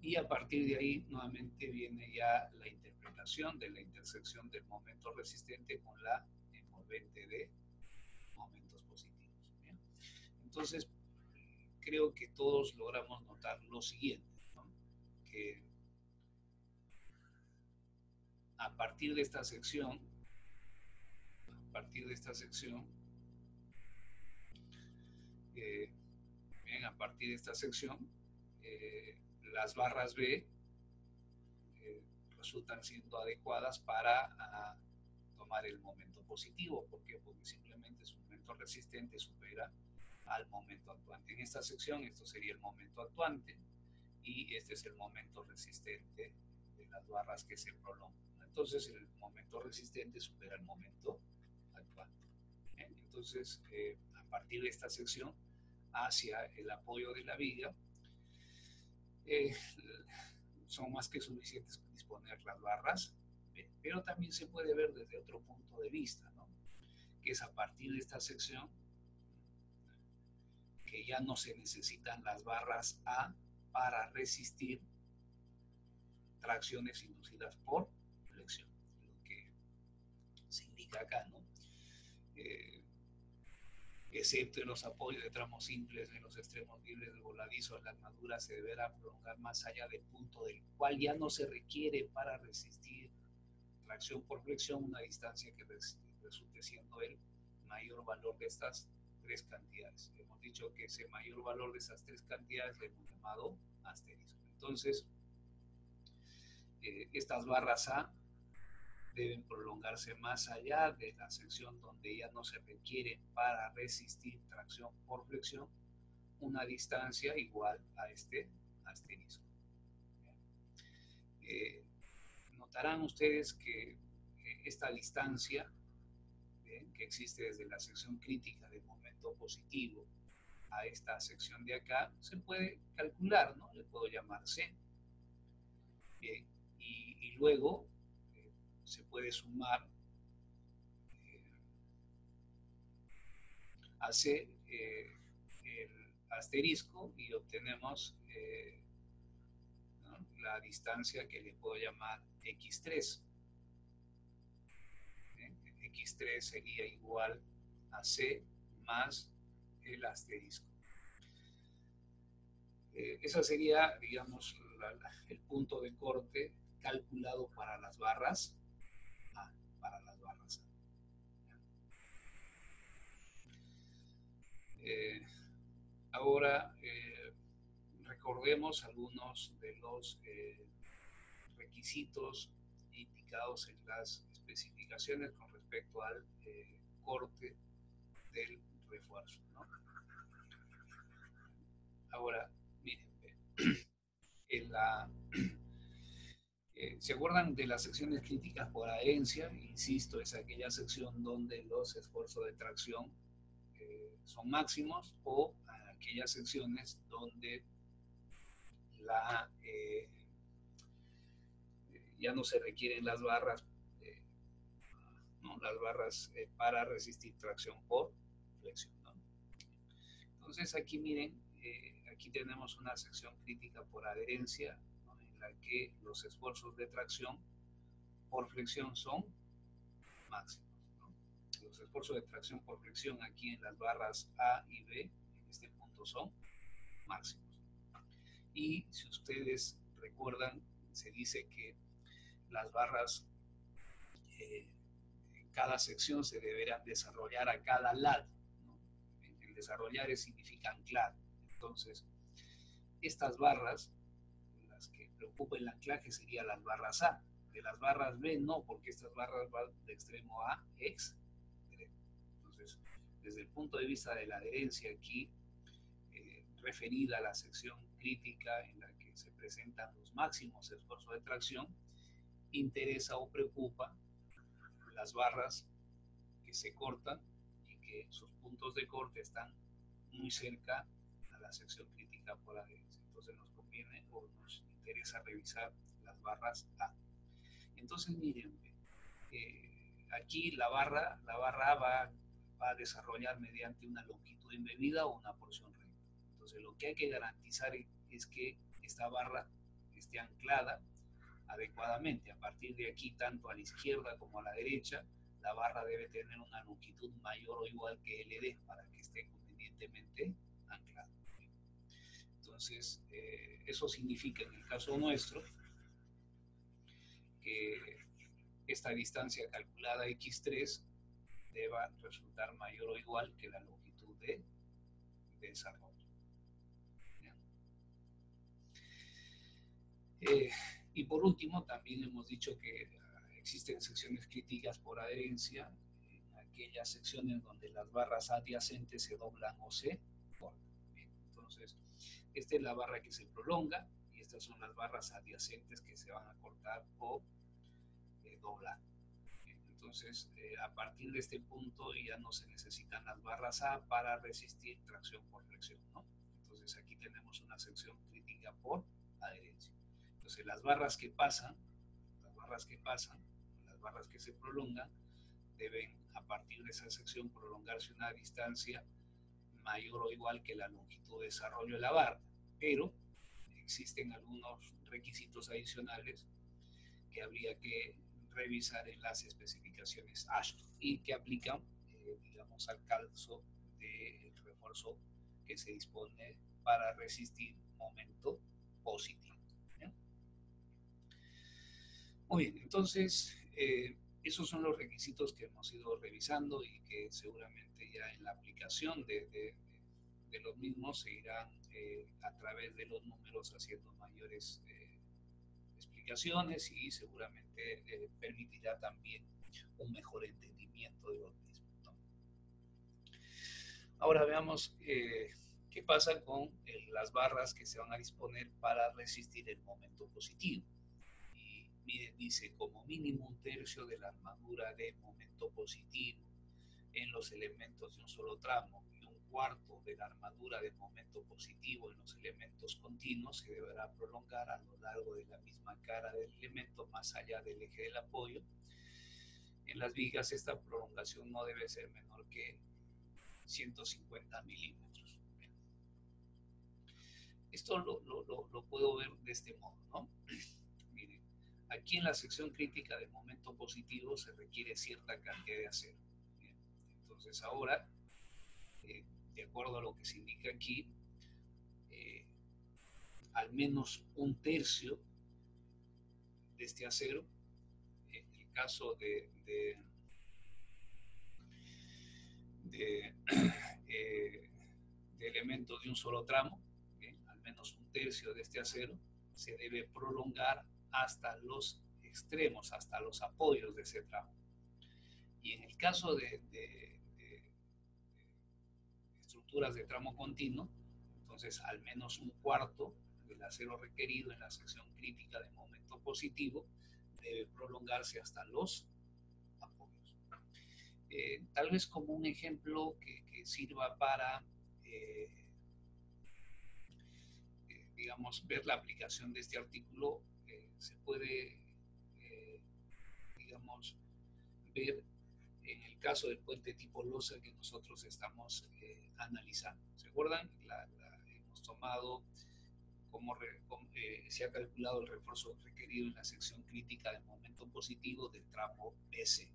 Y a partir de ahí nuevamente viene ya la interpretación de la intersección del momento resistente con la envolvente de momentos positivos. ¿Bien? Entonces creo que todos logramos notar lo siguiente, ¿no? Que a partir de esta sección, las barras B resultan siendo adecuadas para tomar el momento positivo. ¿Por qué? Porque simplemente su momento resistente supera al momento actuante. En esta sección esto sería el momento actuante y este es el momento resistente de las barras que se prolongan. Entonces el momento resistente supera el momento actuante. Entonces a partir de esta sección hacia el apoyo de la viga, son más que suficientes para disponer las barras, pero también se puede ver desde otro punto de vista, ¿no? Que es a partir de esta sección que ya no se necesitan las barras A para resistir tracciones inducidas por flexión, lo que se indica acá, ¿no? Excepto en los apoyos de tramos simples en los extremos libres del voladizo, la armadura se deberá prolongar más allá del punto del cual ya no se requiere para resistir tracción por flexión una distancia que resulte siendo el mayor valor de estas tres cantidades. Hemos dicho que ese mayor valor de esas tres cantidades le hemos llamado asterisco. Entonces, estas barras A deben prolongarse más allá de la sección donde ya no se requiere para resistir tracción por flexión una distancia igual a este asterisco. Notarán ustedes que esta distancia que existe desde la sección crítica del momento positivo a esta sección de acá se puede calcular, ¿no? Le puedo llamar C. Bien, y luego se puede sumar a C el asterisco y obtenemos ¿no? La distancia que le puedo llamar X3. X3 sería igual a C más el asterisco. Esa sería, digamos, el punto de corte calculado para las barras A. Ahora, recordemos algunos de los requisitos indicados en las especificaciones con respecto al corte del refuerzo, ¿no? Ahora, miren, ¿se acuerdan de las secciones críticas por adherencia? Insisto, es aquella sección donde los esfuerzos de tracción son máximos, o aquellas secciones donde ya no se requieren las barras, ¿no? Las barras para resistir tracción por flexión, ¿no? Entonces aquí miren, aquí tenemos una sección crítica por adherencia, ¿no? En la que los esfuerzos de tracción por flexión son máximos, ¿no? Los esfuerzos de tracción por flexión aquí en las barras A y B en este punto son máximos. Y si ustedes recuerdan, se dice que las barras en cada sección se deberán desarrollar a cada lado, ¿no? El desarrollar significa anclar. Entonces, estas barras, las que preocupa el anclaje serían las barras A. De las barras B no, porque estas barras van de extremo A a extremo. Entonces, desde el punto de vista de la adherencia aquí, referida a la sección crítica en la que se presentan los máximos esfuerzos de tracción, interesa o preocupa las barras que se cortan y que sus puntos de corte están muy cerca a la sección crítica por adherencia. Entonces nos conviene o nos interesa revisar las barras A. Entonces miren, aquí la barra A va a desarrollar mediante una longitud embebida o una porción recta. Entonces lo que hay que garantizar es que esta barra esté anclada adecuadamente. A partir de aquí, tanto a la izquierda como a la derecha, la barra debe tener una longitud mayor o igual que LD para que esté convenientemente anclada. Entonces, eso significa en el caso nuestro que esta distancia calculada X3 deba resultar mayor o igual que la longitud de desarrollo. Y por último, también hemos dicho que existen secciones críticas por adherencia, en aquellas secciones donde las barras adyacentes se doblan o se cortan. Entonces, esta es la barra que se prolonga y estas son las barras adyacentes que se van a cortar o doblar. Entonces, a partir de este punto ya no se necesitan las barras A para resistir tracción por flexión, ¿no? Entonces, aquí tenemos una sección crítica por adherencia. Entonces, las barras que pasan, las barras que se prolongan, deben, a partir de esa sección, prolongarse una distancia mayor o igual que la longitud de desarrollo de la barra, pero existen algunos requisitos adicionales que habría que revisar en las especificaciones Ashton y que aplican, digamos, al caso del refuerzo que se dispone para resistir momento positivo. ¿Bien? Muy bien, entonces esos son los requisitos que hemos ido revisando y que seguramente ya en la aplicación de los mismos se irán a través de los números haciendo mayores explicaciones y seguramente permitirá también un mejor entendimiento de los mismos, ¿no? Ahora veamos qué pasa con las barras que se van a disponer para resistir el momento positivo. Y miren, dice como mínimo un tercio de la armadura de momento positivo en los elementos de un solo tramo y un cuarto de la armadura de momento positivo en los elementos continuos se deberá prolongar a lo largo de la misma cara del elemento más allá del eje del apoyo. En las vigas esta prolongación no debe ser menor que 150 milímetros. Esto lo puedo ver de este modo, ¿no? Miren, aquí en la sección crítica de momento positivo se requiere cierta cantidad de acero. Bien, entonces ahora, de acuerdo a lo que se indica aquí, al menos un tercio de este acero, en el caso de elementos de un solo tramo, ¿bien? Al menos un tercio de este acero se debe prolongar hasta los extremos, hasta los apoyos de ese tramo. Y en el caso de estructuras de tramo continuo, entonces al menos un cuarto del acero requerido en la sección crítica de momento positivo debe prolongarse hasta los apoyos. Tal vez como un ejemplo que sirva para, digamos, ver la aplicación de este artículo, se puede, digamos, ver en el caso del puente tipo losa que nosotros estamos analizando. ¿Se acuerdan? Hemos tomado como se ha calculado el refuerzo requerido en la sección crítica del momento positivo del tramo BC.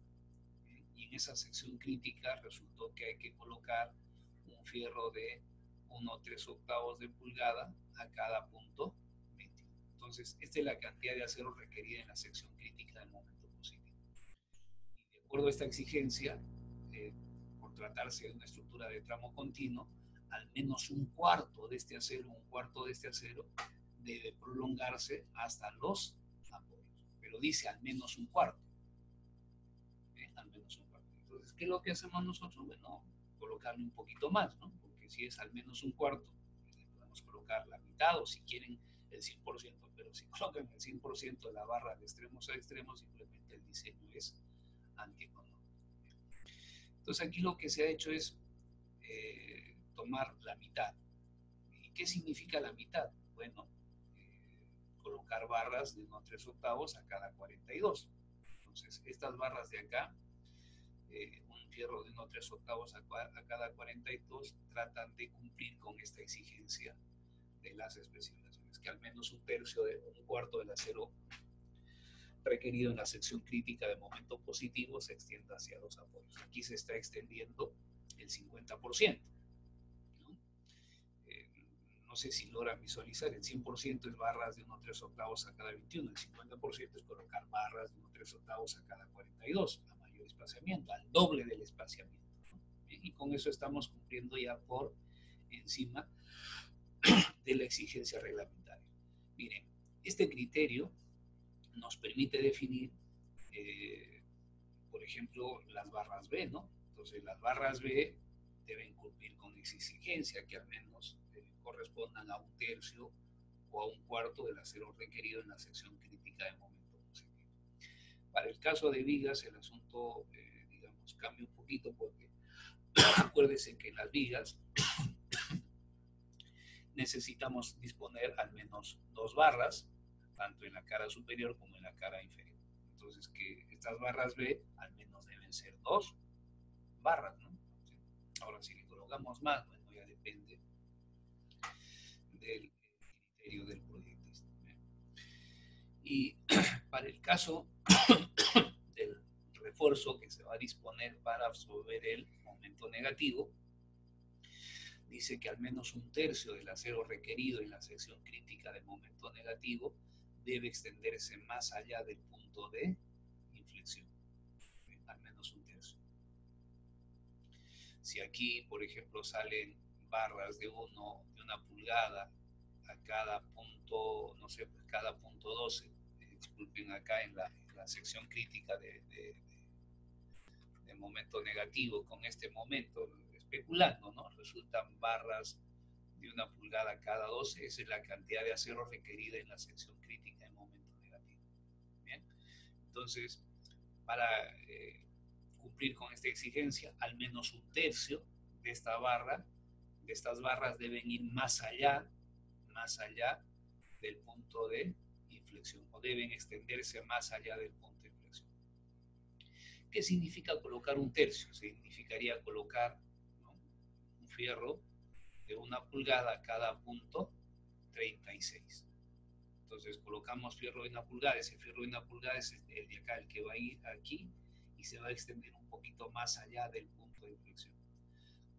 Y en esa sección crítica resultó que hay que colocar un fierro de 1/3 de pulgada a cada punto 20. Entonces, esta es la cantidad de acero requerida en la sección crítica del momento positivo. Y de acuerdo a esta exigencia, por tratarse de una estructura de tramo continuo, al menos un cuarto de este acero debe prolongarse hasta los apoyos. Pero dice al menos un cuarto. Al menos un cuarto. Entonces, ¿qué es lo que hacemos nosotros? Bueno, colocarle un poquito más, ¿no? Porque si es al menos un cuarto, podemos colocar la mitad o si quieren el 100%, pero si colocan el 100% de la barra de extremos a extremos, simplemente el diseño es antieconómico. Entonces aquí lo que se ha hecho es tomar la mitad. ¿Y qué significa la mitad? Bueno, colocar barras de 1/3 a cada 42. Entonces, estas barras de acá, un fierro de 1/3 a cada 42, tratan de cumplir con esta exigencia de las especificaciones, que al menos un cuarto del acero requerido en la sección crítica de momento positivo se extienda hacia los apoyos. Aquí se está extendiendo el 50%. No sé si logran visualizar, el 100% es barras de 1/3 a cada 21, el 50% es colocar barras de 1/3 a cada 42, a mayor espaciamiento, al doble del espaciamiento, ¿no? Y con eso estamos cumpliendo ya por encima de la exigencia reglamentaria. Miren, este criterio nos permite definir, por ejemplo, las barras B, ¿no? Entonces, las barras B deben cumplir con esa exigencia, que al menos correspondan a un tercio o a un cuarto del acero requerido en la sección crítica de momento positivo. Para el caso de vigas, el asunto, digamos, cambia un poquito porque acuérdense que en las vigas necesitamos disponer al menos 2 barras, tanto en la cara superior como en la cara inferior. Entonces, que estas barras B al menos deben ser 2 barras, ¿no? Ahora, si le colocamos más, bueno, ya depende del criterio del proyectista. Y para el caso del refuerzo que se va a disponer para absorber el momento negativo, dice que al menos 1/3 del acero requerido en la sección crítica de momento negativo debe extenderse más allá del punto de inflexión. Al menos 1/3. Si aquí, por ejemplo, salen barras de 1 pulgada a cada punto, no sé, cada punto 12, disculpen, acá en la sección crítica de momento negativo con este momento, especulando, ¿no? Resultan barras de 1 pulgada cada 12, esa es la cantidad de acero requerida en la sección crítica de momento negativo. Bien, entonces, para cumplir con esta exigencia, al menos 1/3 de esta barra, de estas barras deben ir más allá del punto de inflexión, o deben extenderse más allá del punto de inflexión. ¿Qué significa colocar 1/3? Significaría colocar, ¿no?, un fierro de 1 pulgada a cada punto 36. Entonces colocamos fierro de 1 pulgada, ese fierro de 1 pulgada es el de acá, el que va a ir aquí y se va a extender un poquito más allá del punto de inflexión.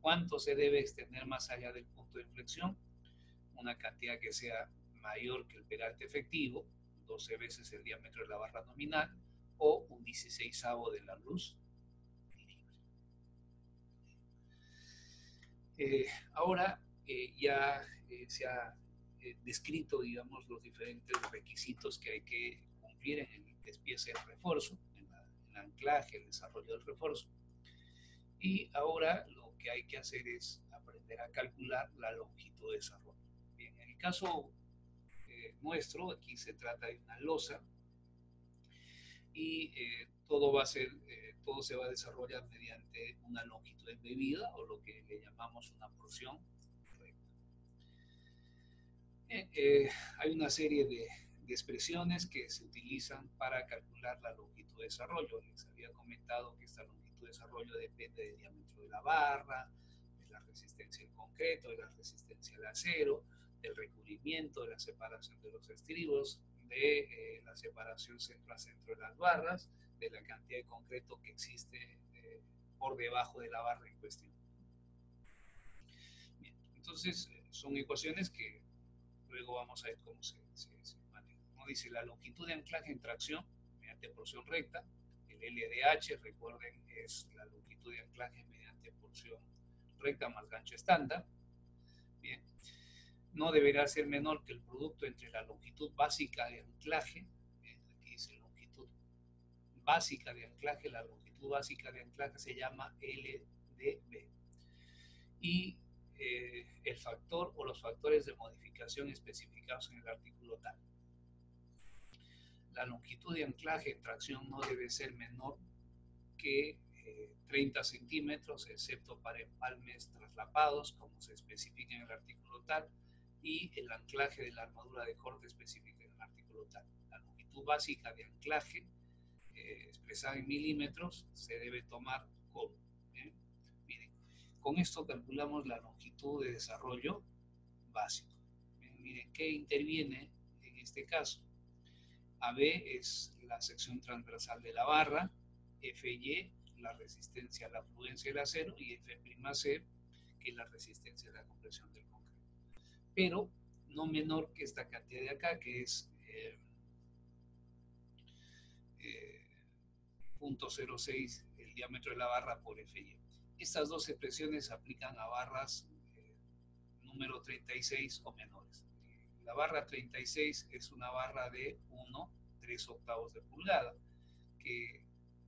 ¿Cuánto se debe extender más allá del punto de inflexión? Una cantidad que sea mayor que el peralte efectivo, 12 veces el diámetro de la barra nominal, o un 16avo de la luz libre. Ahora ya se ha descrito, digamos, los diferentes requisitos que hay que cumplir en el despiece del refuerzo, en el anclaje, el desarrollo del refuerzo. Y ahora lo que hay que hacer es aprender a calcular la longitud de desarrollo. Bien, en el caso nuestro, aquí se trata de una losa y todo se va a desarrollar mediante una longitud embebida, o lo que le llamamos una porción recta. Hay una serie de expresiones que se utilizan para calcular la longitud de desarrollo. Les había comentado que esta longitud de desarrollo depende del diámetro de la barra, de la resistencia del concreto, de la resistencia del acero, del recubrimiento, de la separación de los estribos, de la separación centro a centro de las barras, de la cantidad de concreto que existe por debajo de la barra en cuestión. Bien, entonces son ecuaciones que luego vamos a ver cómo se maneja. Como dice, la longitud de anclaje en tracción mediante porción recta, el LDH, recuerden, es la longitud de anclaje mediante porción recta más gancho estándar. Bien, no deberá ser menor que el producto entre la longitud básica de anclaje, aquí dice longitud básica de anclaje, la longitud básica de anclaje se llama LDB, y el factor o los factores de modificación especificados en el artículo tal. La longitud de anclaje en tracción no debe ser menor que 30 centímetros, excepto para empalmes traslapados, como se especifica en el artículo tal, y el anclaje de la armadura de corte específica en el artículo tal. La longitud básica de anclaje, expresada en milímetros, se debe tomar como. Miren, con esto calculamos la longitud de desarrollo básico. Miren, ¿qué interviene en este caso? AB es la sección transversal de la barra, FY la resistencia a la fluencia del acero, y F'C, que es la resistencia a la compresión del concreto. Pero no menor que esta cantidad de acá, que es 0.06 el diámetro de la barra por FY. Estas dos expresiones se aplican a barras número 36 o menores. La barra 36 es una barra de 1/3 de pulgada, que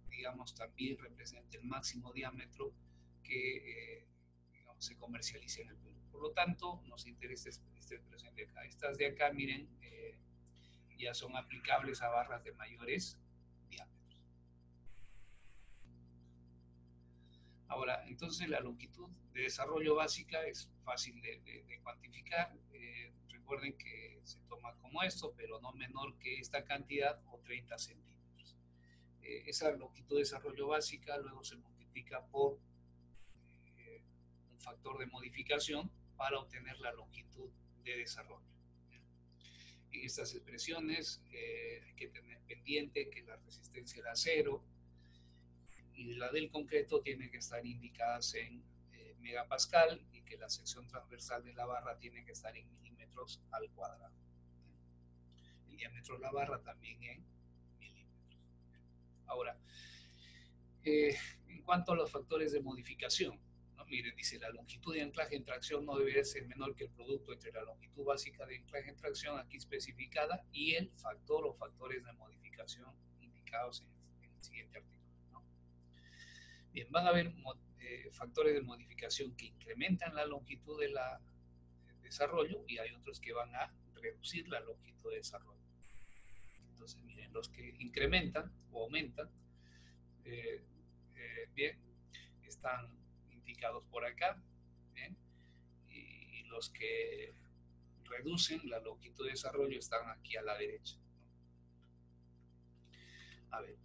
digamos también representa el máximo diámetro que digamos, se comercializa en el Perú. Por lo tanto, nos interesa esta expresión de acá. Estas de acá, miren, ya son aplicables a barras de mayores diámetros. Ahora, entonces la longitud de desarrollo básica es fácil de cuantificar. Recuerden que se toma como esto, pero no menor que esta cantidad o 30 centímetros. Esa longitud de desarrollo básica luego se multiplica por un factor de modificación para obtener la longitud de desarrollo. En estas expresiones hay que tener pendiente que la resistencia era 0 y la del concreto tiene que estar indicadas en megapascal y que la sección transversal de la barra tiene que estar en milímetros al cuadrado. El diámetro de la barra también en milímetros. Ahora, en cuanto a los factores de modificación, ¿no? Miren, dice la longitud de anclaje en tracción no debe ser menor que el producto entre la longitud básica de anclaje en tracción aquí especificada y el factor o factores de modificación indicados en el siguiente artículo, ¿no? Bien, van a haber factores de modificación que incrementan la longitud de desarrollo y hay otros que van a reducir la longitud de desarrollo. Entonces, miren, los que incrementan o aumentan, bien, están indicados por acá, ¿bien? Y los que reducen la longitud de desarrollo están aquí a la derecha. A ver,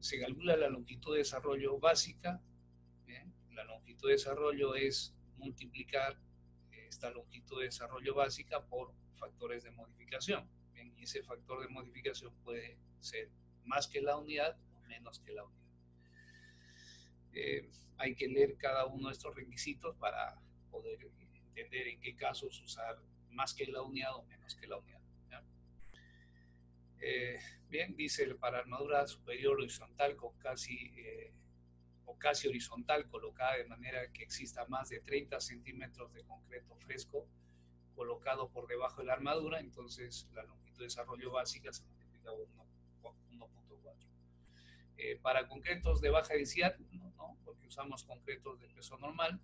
se calcula la longitud de desarrollo básica, ¿bien? La longitud de desarrollo es multiplicar esta longitud de desarrollo básica por factores de modificación, ¿bien? Y ese factor de modificación puede ser más que la unidad o menos que la unidad. Hay que leer cada uno de estos requisitos para poder entender en qué casos usar más que la unidad o menos que la unidad. Bien, dice para armadura superior horizontal con o casi horizontal colocada de manera que exista más de 30 centímetros de concreto fresco colocado por debajo de la armadura, entonces la longitud de desarrollo básica se multiplica por 1.4. Para concretos de baja densidad, no, porque usamos concretos de peso normal,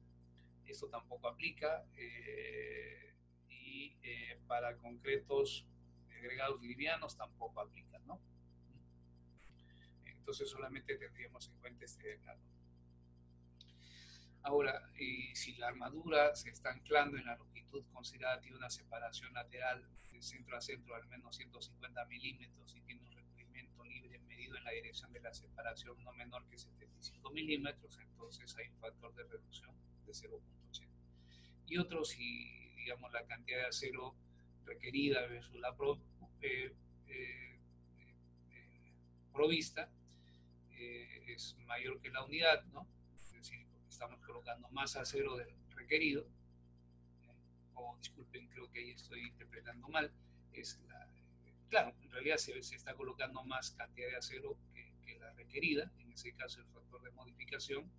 esto tampoco aplica, y para concretos agregados livianos tampoco aplica, ¿no? Entonces solamente tendríamos en cuenta este decano. Ahora, si la armadura se está anclando en la longitud considerada tiene una separación lateral de centro a centro al menos 150 milímetros y tiene un recubrimiento libre medido en la dirección de la separación no menor que 75 milímetros, entonces hay un factor de reducción de 0.80. Y otro, si digamos la cantidad de acero requerida versus la provista es mayor que la unidad, ¿no? Es decir, estamos colocando más acero del requerido, o disculpen, creo que ahí estoy interpretando mal, claro, en realidad se está colocando más cantidad de acero que la requerida, en ese caso el factor de modificación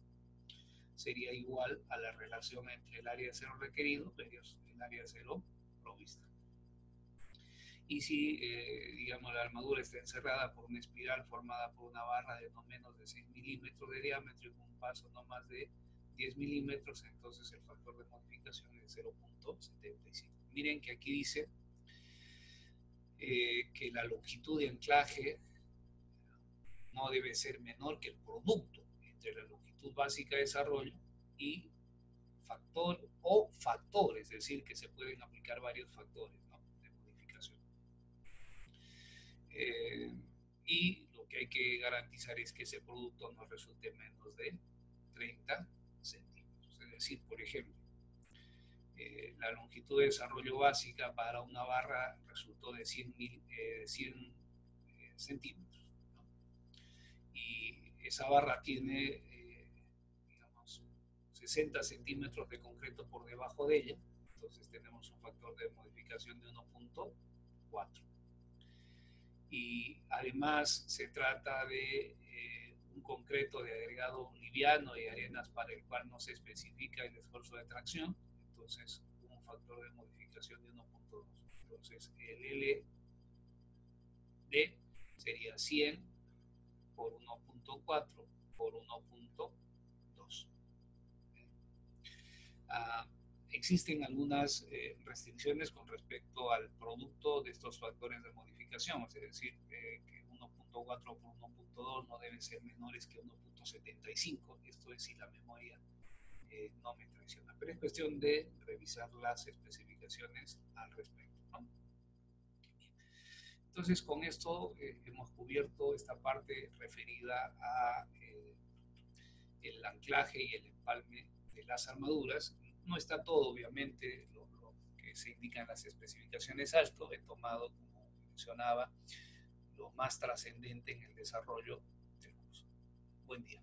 sería igual a la relación entre el área de acero requerido versus el área de acero provista. Y si, digamos, la armadura está encerrada por una espiral formada por una barra de no menos de 6 milímetros de diámetro y con un paso no más de 10 milímetros, entonces el factor de modificación es 0.75. Miren que aquí dice que la longitud de anclaje no debe ser menor que el producto entre la longitud básica de desarrollo y factor o factores, es decir, que se pueden aplicar varios factores, ¿no?, de modificación. Y lo que hay que garantizar es que ese producto no resulte menos de 30 centímetros. Es decir, por ejemplo, la longitud de desarrollo básica para una barra resultó de 100 centímetros, ¿no? Y esa barra tiene, digamos, 60 centímetros de concreto por debajo de ella, entonces tenemos un factor de modificación de 1.4. Y además se trata de un concreto de agregado liviano y arenas para el cual no se especifica el esfuerzo de tracción, entonces un factor de modificación de 1.2. Entonces el LD sería 100 por 1.4 por 1.2. Existen algunas restricciones con respecto al producto de estos factores de modificación, es decir, que 1.2 1.4 por 1.2 no deben ser menores que 1.75. Esto es si la memoria no me traiciona. Pero es cuestión de revisar las especificaciones al respecto, ¿no? Entonces, con esto hemos cubierto esta parte referida a el anclaje y el empalme de las armaduras. No está todo, obviamente, lo que se indica en las especificaciones AASHTO. He tomado, como mencionaba, lo más trascendente en el desarrollo del curso. Buen día.